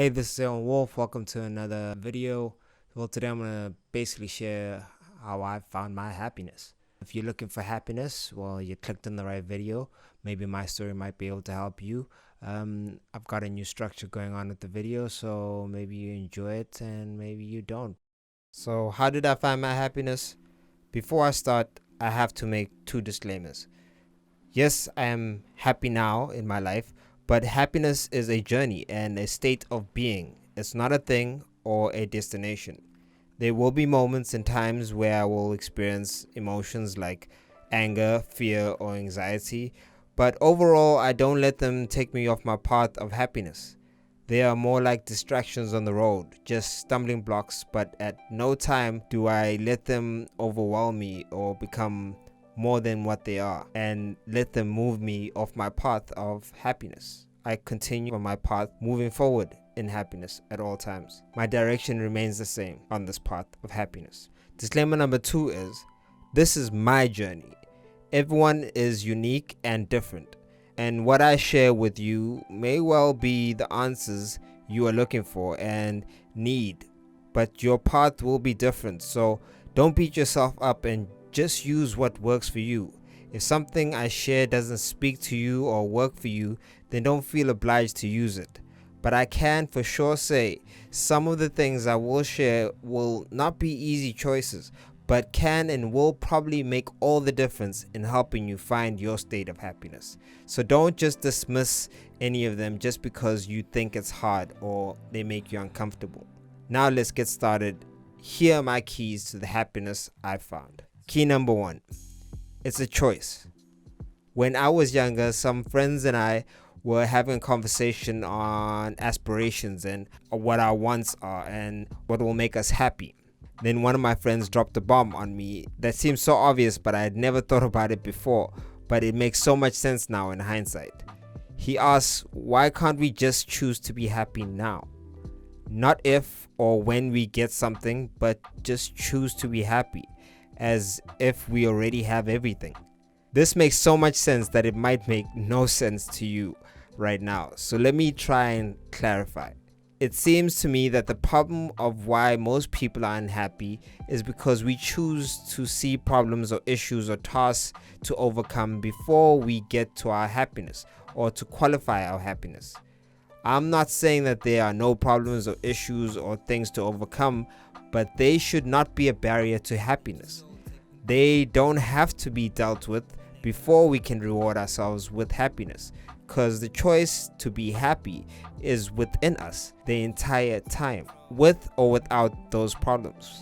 Hey, this is Aewon Wolf. Welcome to another video. Well, today I'm going to basically share how I found my happiness. If you're looking for happiness, well, you clicked on the right video. Maybe my story might be able to help you. I've got a new structure going on with the video, so maybe you enjoy it and maybe you don't. So how did I find my happiness? Before I start, I have to make two disclaimers. Yes, I am happy now in my life, but happiness is a journey and a state of being. It's not a thing or a destination. There will be moments and times where I will experience emotions like anger, fear, or anxiety, but overall, I don't let them take me off my path of happiness. They are more like distractions on the road, just stumbling blocks, but at no time do I let them overwhelm me or become more than what they are and let them move me off my path of happiness. I continue on my path moving forward in happiness at all times. My direction remains the same on this path of happiness. Disclaimer number 2 is, this is my journey. Everyone is unique and different, and what I share with you may well be the answers you are looking for and need, but your path will be different, so don't beat yourself up and just use what works for you. If something I share doesn't speak to you or work for you, then don't feel obliged to use it. But I can for sure say some of the things I will share will not be easy choices, but can and will probably make all the difference in helping you find your state of happiness. So don't just dismiss any of them just because you think it's hard or they make you uncomfortable. Now let's get started. Here are my keys to the happiness I found. Key number 1. It's a choice. When I was younger, some friends and I were having a conversation on aspirations and what our wants are and what will make us happy. Then one of my friends dropped a bomb on me that seemed so obvious, but I had never thought about it before, but it makes so much sense now in hindsight. He asked, why can't we just choose to be happy now? Not if or when we get something, but just choose to be happy, as if we already have everything. This makes so much sense that it might make no sense to you right now. So let me try and clarify. It seems to me that the problem of why most people are unhappy is because we choose to see problems or issues or tasks to overcome before we get to our happiness or to qualify our happiness. I'm not saying that there are no problems or issues or things to overcome, but they should not be a barrier to happiness. They don't have to be dealt with before we can reward ourselves with happiness, because the choice to be happy is within us the entire time, with or without those problems.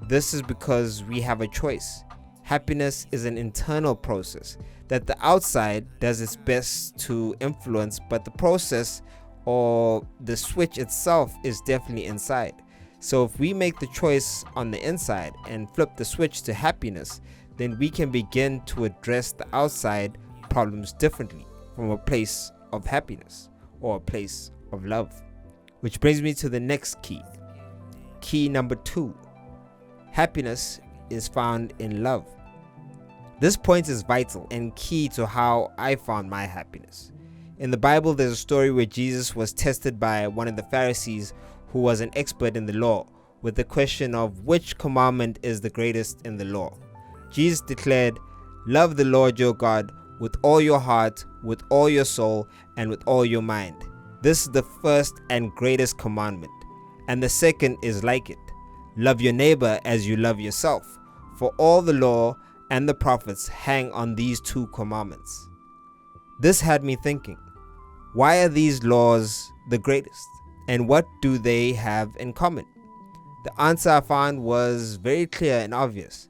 This is because we have a choice. Happiness is an internal process that the outside does its best to influence, but the process or the switch itself is definitely inside. So if we make the choice on the inside and flip the switch to happiness, then we can begin to address the outside problems differently from a place of happiness or a place of love. Which brings me to the next key. Key number 2. Happiness is found in love. This point is vital and key to how I found my happiness. In the Bible, there's a story where Jesus was tested by one of the Pharisees who was an expert in the law with the question of which commandment is the greatest in the law. Jesus declared, "Love the Lord your God with all your heart, with all your soul, and with all your mind. This is the first and greatest commandment. And the second is like it. Love your neighbor as you love yourself. For all the law and the prophets hang on these 2 commandments." This had me thinking, why are these laws the greatest? And what do they have in common? The answer I found was very clear and obvious.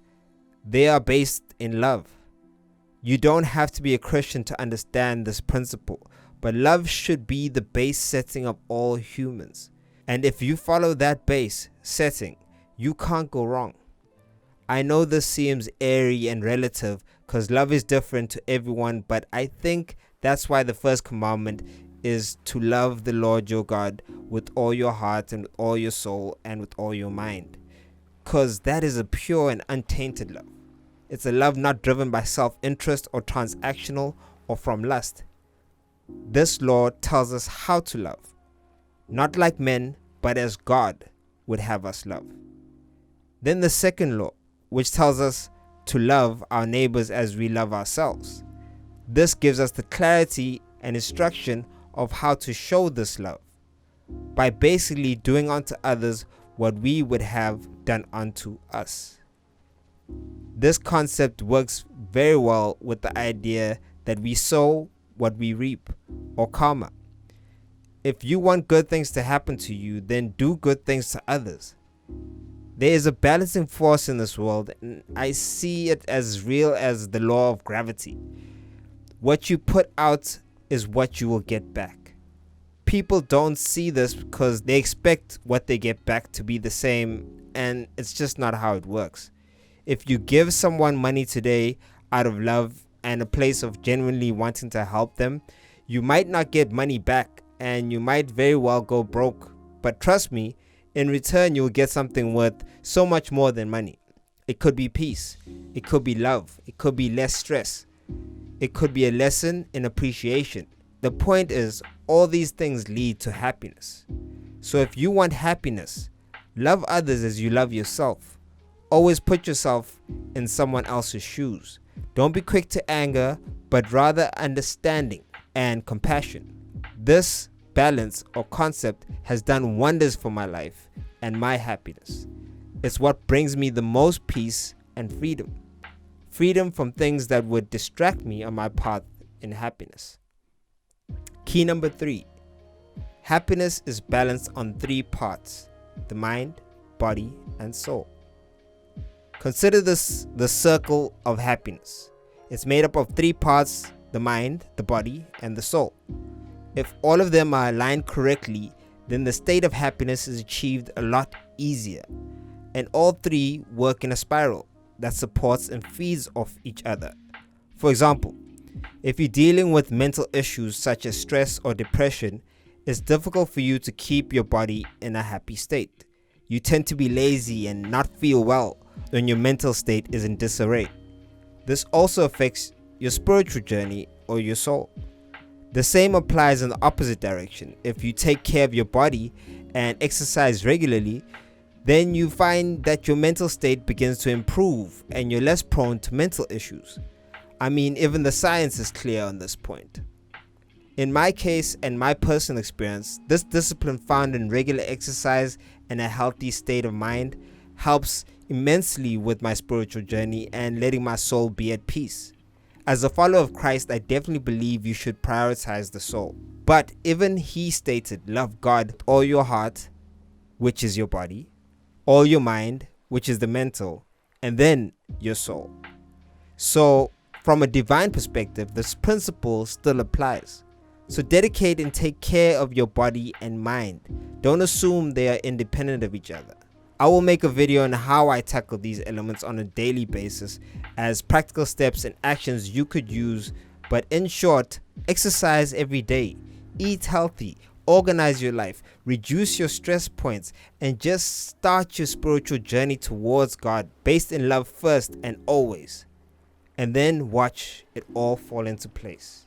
They are based in love. You don't have to be a Christian to understand this principle, but love should be the base setting of all humans. And if you follow that base setting, you can't go wrong. I know this seems airy and relative because love is different to everyone, but I think that's why the first commandment is to love the Lord your God with all your heart and with all your soul and with all your mind. Because that is a pure and untainted love. It's a love not driven by self-interest or transactional or from lust. This law tells us how to love. not like men, but as God would have us love. Then the second law, which tells us to love our neighbors as we love ourselves. This gives us the clarity and instruction of how to show this love by basically doing unto others what we would have done unto us. This concept works very well with the idea that we sow what we reap, or karma. If you want good things to happen to you, then do good things to others. There is a balancing force in this world, and I see it as real as the law of gravity. What you put out is what you will get back. People don't see this because they expect what they get back to be the same, and it's just not how it works. If you give someone money today out of love and a place of genuinely wanting to help them, you might not get money back and you might very well go broke. But trust me, in return you'll get something worth so much more than money. It could be peace, it could be love, it could be less stress, it could be a lesson in appreciation. The point is, all these things lead to happiness. So if you want happiness, love others as you love yourself. Always put yourself in someone else's shoes. Don't be quick to anger, but rather understanding and compassion. This balance or concept has done wonders for my life and my happiness. It's what brings me the most peace and freedom. Freedom from things that would distract me on my path in happiness. Key number 3. Happiness is balanced on 3 parts: the mind, body, and soul. Consider this the circle of happiness. It's made up of 3 parts: the mind, the body, and the soul. If all of them are aligned correctly, then the state of happiness is achieved a lot easier. And all 3 work in a spiral that supports and feeds off each other. For example, if you're dealing with mental issues such as stress or depression, it's difficult for you to keep your body in a happy state. You tend to be lazy and not feel well when your mental state is in disarray. This also affects your spiritual journey or your soul. The same applies in the opposite direction. If you take care of your body and exercise regularly, then you find that your mental state begins to improve and you're less prone to mental issues. I mean, even the science is clear on this point. In my case and my personal experience, this discipline found in regular exercise and a healthy state of mind helps immensely with my spiritual journey and letting my soul be at peace. As a follower of Christ, I definitely believe you should prioritize the soul. But even he stated, love God with all your heart, which is your body, all your mind, which is the mental, and then your soul. So from a divine perspective, this principle still applies. So dedicate and take care of your body and mind. Don't assume they are independent of each other. I will make a video on how I tackle these elements on a daily basis as practical steps and actions you could use. But in short, exercise every day, eat healthy, organize your life, reduce your stress points, and just start your spiritual journey towards God based in love first and always. And then watch it all fall into place.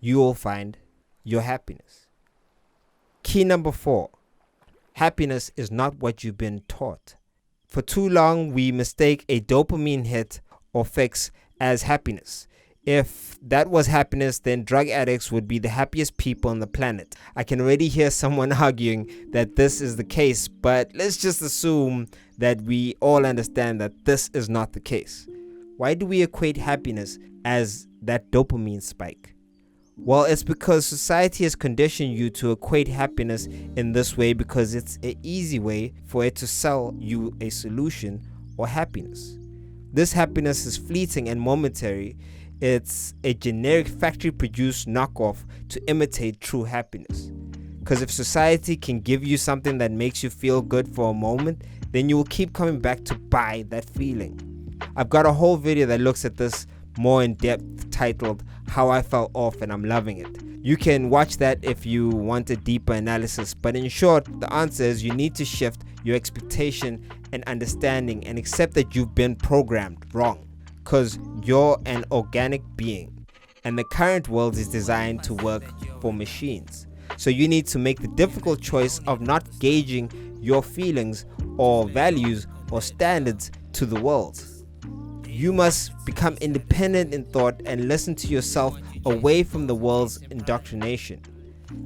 You will find your happiness. Key number 4. Happiness is not what you've been taught. For too long, we mistake a dopamine hit or fix as happiness. If that was happiness, then drug addicts would be the happiest people on the planet. I can already hear someone arguing that this is the case, but let's just assume that we all understand that this is not the case. Why do we equate happiness as that dopamine spike? Well, it's because society has conditioned you to equate happiness in this way because it's an easy way for it to sell you a solution or happiness. This happiness is fleeting and momentary. It's a generic factory-produced knockoff to imitate true happiness. Because if society can give you something that makes you feel good for a moment, then you will keep coming back to buy that feeling. I've got a whole video that looks at this more in depth titled How I Fell Off and I'm Loving It. You can watch that if you want a deeper analysis, but in short, the answer is you need to shift your expectation and understanding and accept that you've been programmed wrong, because you're an organic being and the current world is designed to work for machines. So you need to make the difficult choice of not gauging your feelings or values or standards to the world. You must become independent in thought and listen to yourself away from the world's indoctrination.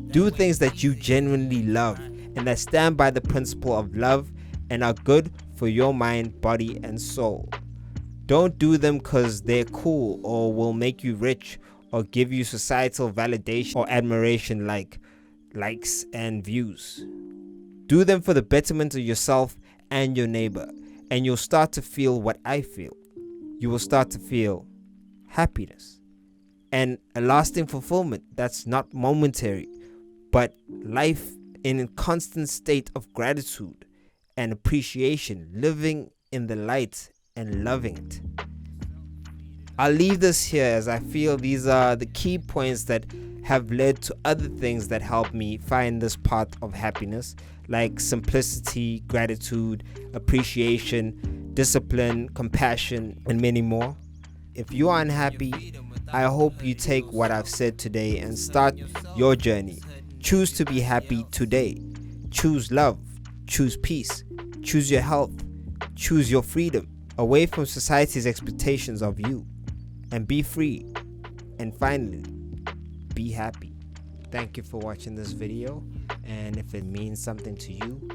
Do things that you genuinely love and that stand by the principle of love and are good for your mind, body, and soul. Don't do them because they're cool or will make you rich or give you societal validation or admiration like likes and views. Do them for the betterment of yourself and your neighbor, and you'll start to feel what I feel. You will start to feel happiness and a lasting fulfillment that's not momentary, but life in a constant state of gratitude and appreciation, living in the light and loving it. I'll leave this here as I feel these are the key points that have led to other things that help me find this path of happiness, like simplicity, gratitude, appreciation, discipline, compassion, and many more. If you are unhappy, I hope you take what I've said today and start your journey. Choose to be happy today. Choose love. Choose peace. Choose your health. Choose your freedom away from society's expectations of you. And be free. And finally, be happy. Thank you for watching this video. And if it means something to you,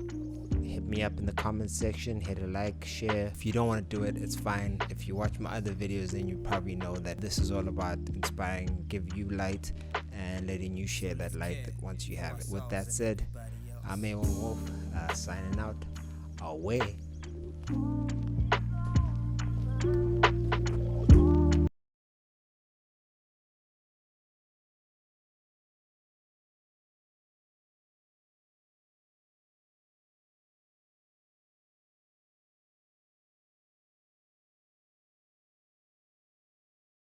hit me up in the comment section, hit a like, share. If you don't want to do it, it's fine. If you watch my other videos, then you probably know that this is all about inspiring, give you light, and letting you share that light once you have it. With that said, I'm Aewon Wolf, signing out. Away.